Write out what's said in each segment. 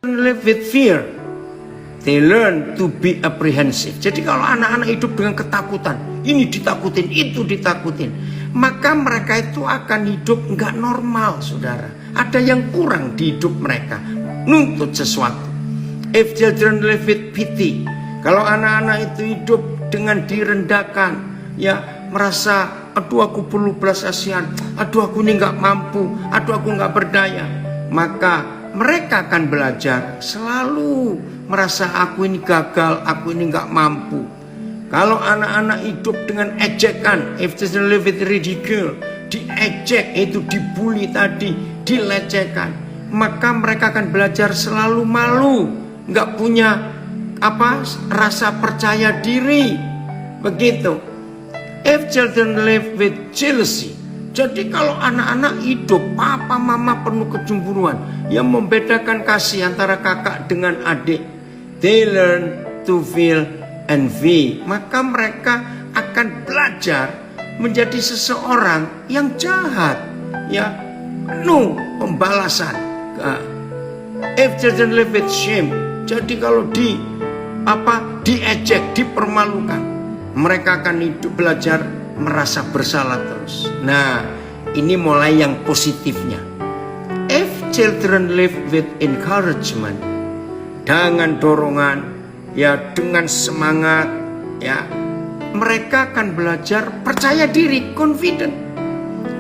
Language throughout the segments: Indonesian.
live with fear, they learn to be apprehensive. Jadi kalau anak-anak hidup dengan ketakutan, ini ditakutin, itu ditakutin, maka mereka itu akan hidup nggak normal, saudara. Ada yang kurang di hidup mereka, nuntut sesuatu. If children live with pity, kalau anak-anak itu hidup dengan direndahkan, ya merasa, aduh aku perlu belas kasihan, aduh aku ini nggak mampu, aduh aku nggak berdaya, maka mereka akan belajar selalu merasa aku ini gagal, aku ini nggak mampu. Kalau anak-anak hidup dengan ejekan, if children live with ridicule, diejek, itu dibully tadi, dilecehkan, maka mereka akan belajar selalu malu, nggak punya rasa percaya diri, begitu. If children live with jealousy, jadi kalau anak-anak hidup papa mama penuh kecemburuan yang membedakan kasih antara kakak dengan adik, they learn to feel envy, maka mereka akan belajar menjadi seseorang yang jahat, ya penuh pembalasan. If children live with shame, jadi kalau diejek, dipermalukan, mereka akan hidup belajar merasa bersalah terus. Nah, ini mulai yang positifnya. If children live with encouragement, dengan dorongan, ya dengan semangat, ya mereka akan belajar percaya diri, confident.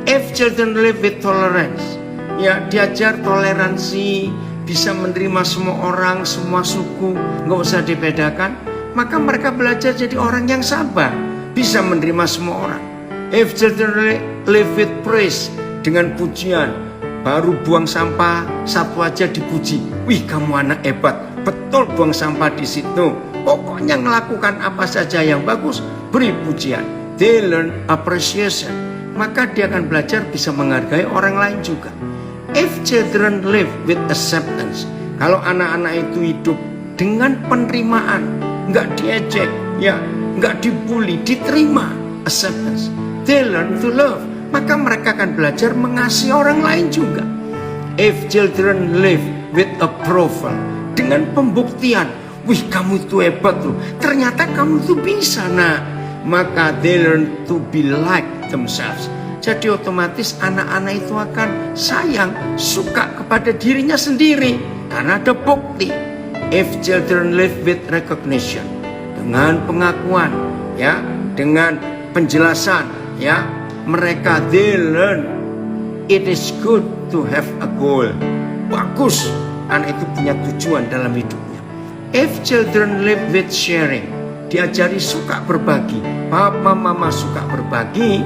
If children live with tolerance, ya diajar toleransi, bisa menerima semua orang, semua suku, nggak usah dibedakan, maka mereka belajar jadi orang yang sabar, bisa menerima semua orang. If children live with praise, dengan pujian, baru buang sampah satu aja dipuji, wih kamu anak hebat, betul buang sampah di situ, pokoknya melakukan apa saja yang bagus, beri pujian. They learn appreciation, maka dia akan belajar bisa menghargai orang lain juga. If children live with acceptance, kalau anak-anak itu hidup dengan penerimaan, nggak diejek, ya nggak dibully, diterima, acceptance, they learn to love, maka mereka akan belajar mengasihi orang lain juga. If children live with approval, dengan pembuktian, wih kamu itu hebat loh, ternyata kamu itu bisa, nah maka they learn to be like themselves. Jadi otomatis anak-anak itu akan sayang, suka kepada dirinya sendiri karena ada bukti. If children live with recognition, dengan pengakuan, ya, dengan penjelasan, ya, mereka they learn it is good to have a goal. Bagus, anak itu punya tujuan dalam hidupnya. If children live with sharing, diajari suka berbagi, papa mama suka berbagi,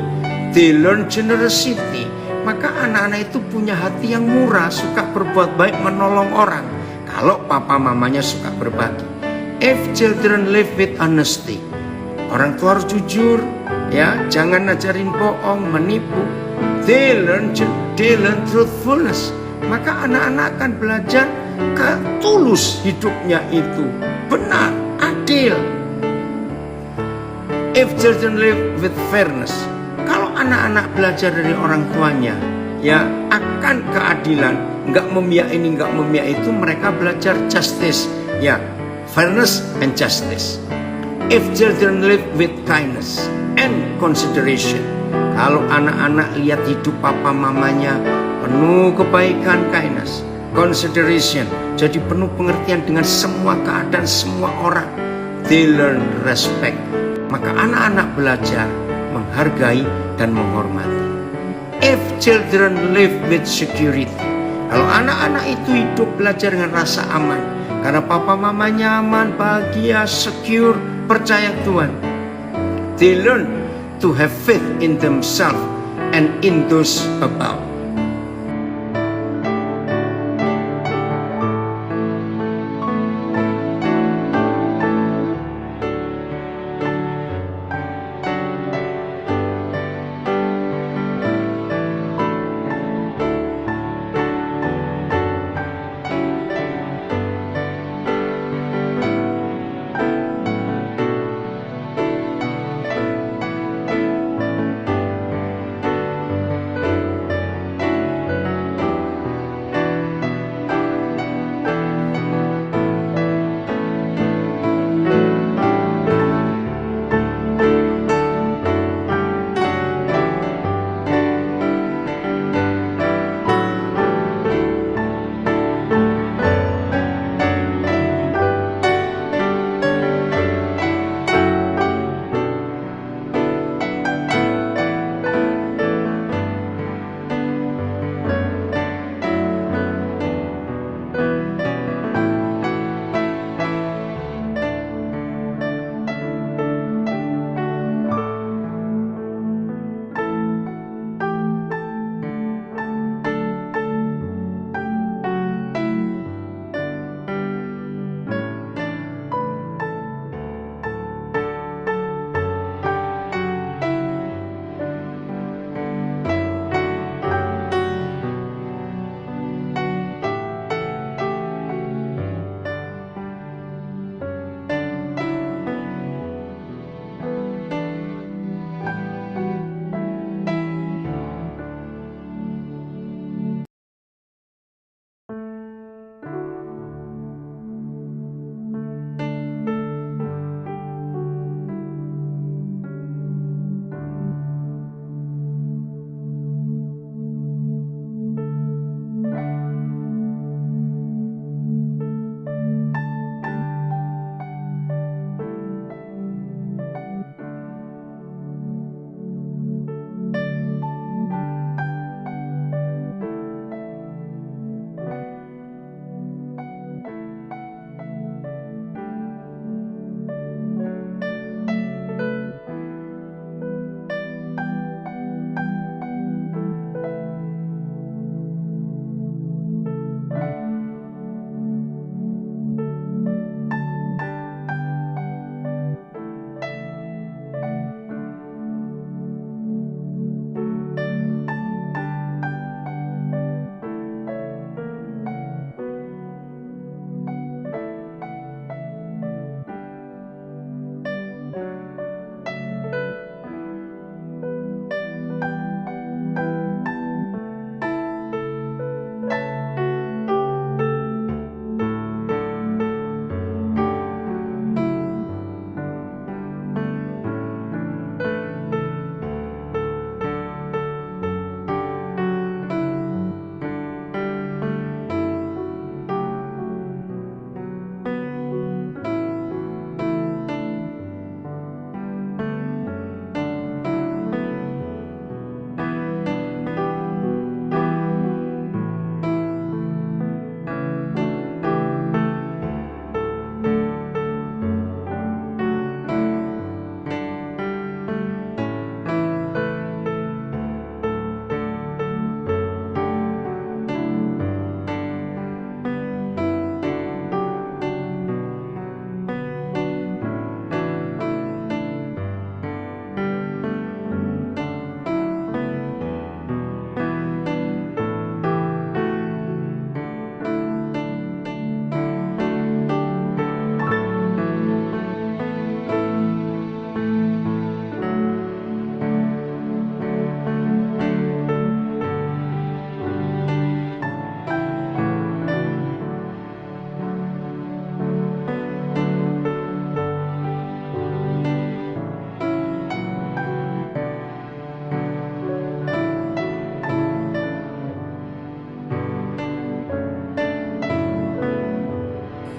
they learn generosity, maka anak-anak itu punya hati yang murah, suka berbuat baik, menolong orang. Kalau papa mamanya suka berbagi. If children live with honesty, orang tua harus jujur, ya, jangan ngajarin bohong, menipu. They learn truthfulness, maka anak-anak akan belajar tulus hidupnya itu, benar, adil. If children live with fairness, kalau anak-anak belajar dari orang tuanya, ya akan keadilan, nggak memihak ini, nggak memihak itu, mereka belajar justice, ya fairness and justice. If children live with kindness and consideration, kalau anak-anak lihat hidup papa mamanya penuh kebaikan, kindness, consideration, jadi penuh pengertian dengan semua keadaan semua orang, they learn respect, maka anak-anak belajar menghargai dan menghormati. If children live with security, kalau anak-anak itu hidup belajar dengan rasa aman, karena papa mamanya aman, bahagia, secure, percaya Tuhan, they learn to have faith in themselves and in those above.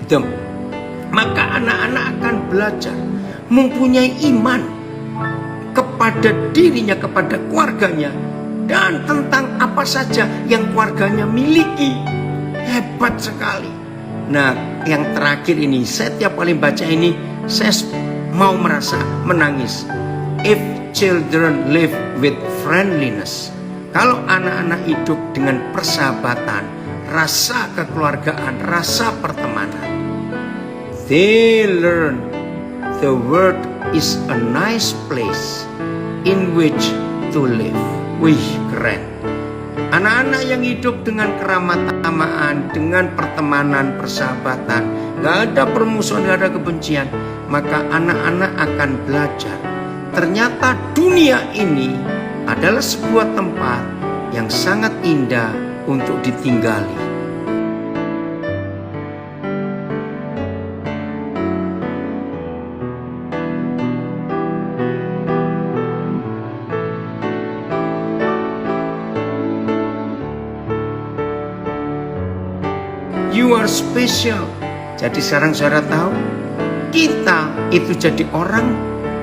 them. Maka anak-anak akan belajar mempunyai iman kepada dirinya, kepada keluarganya, dan tentang apa saja yang keluarganya miliki. Hebat sekali. Nah, yang terakhir ini, saya tiap kali baca ini, saya mau merasa menangis. If children live with friendliness, kalau anak-anak hidup dengan persahabatan, rasa kekeluargaan, rasa pertemanan, they learn the world is a nice place in which to live. Wih, keren. Anak-anak yang hidup dengan keramah-tamahan, dengan pertemanan, persahabatan, gak ada permusuhan, gak ada kebencian, maka anak-anak akan belajar. Ternyata dunia ini adalah sebuah tempat yang sangat indah untuk ditinggali. You are special. Jadi sekarang saudara tahu, kita itu jadi orang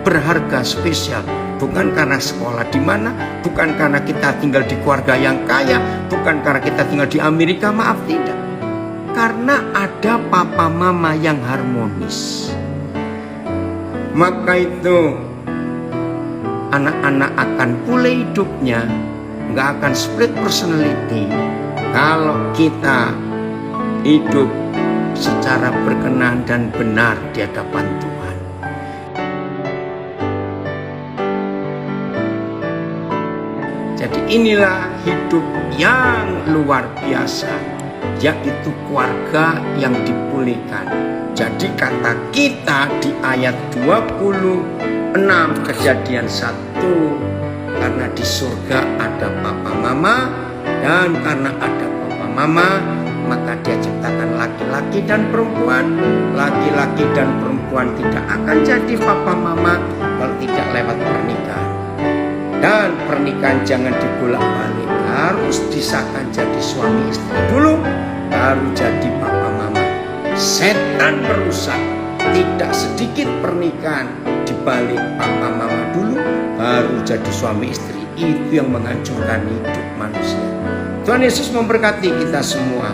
berharga, spesial. Bukan karena sekolah di mana, bukan karena kita tinggal di keluarga yang kaya, bukan karena kita tinggal di Amerika, maaf, tidak. Karena ada papa mama yang harmonis. Maka itu anak-anak akan pulih hidupnya, nggak akan split personality kalau kita hidup secara berkenan dan benar di hadapan Tuhan. Jadi inilah hidup yang luar biasa, yaitu keluarga yang dipulihkan. Jadi kata kita di ayat 26 Kejadian 1, karena di surga ada papa mama, dan karena ada papa mama, maka dia ciptakan laki-laki dan perempuan. Laki-laki dan perempuan tidak akan jadi papa mama kalau tidak lewat pernikahan. Dan pernikahan jangan dibolak-balik, harus disahkan jadi suami istri dulu, baru jadi papa mama. Setan merusak, tidak sedikit pernikahan dibalik papa mama dulu, baru jadi suami istri. Itu yang menghancurkan hidup manusia. Tuhan Yesus memberkati kita semua.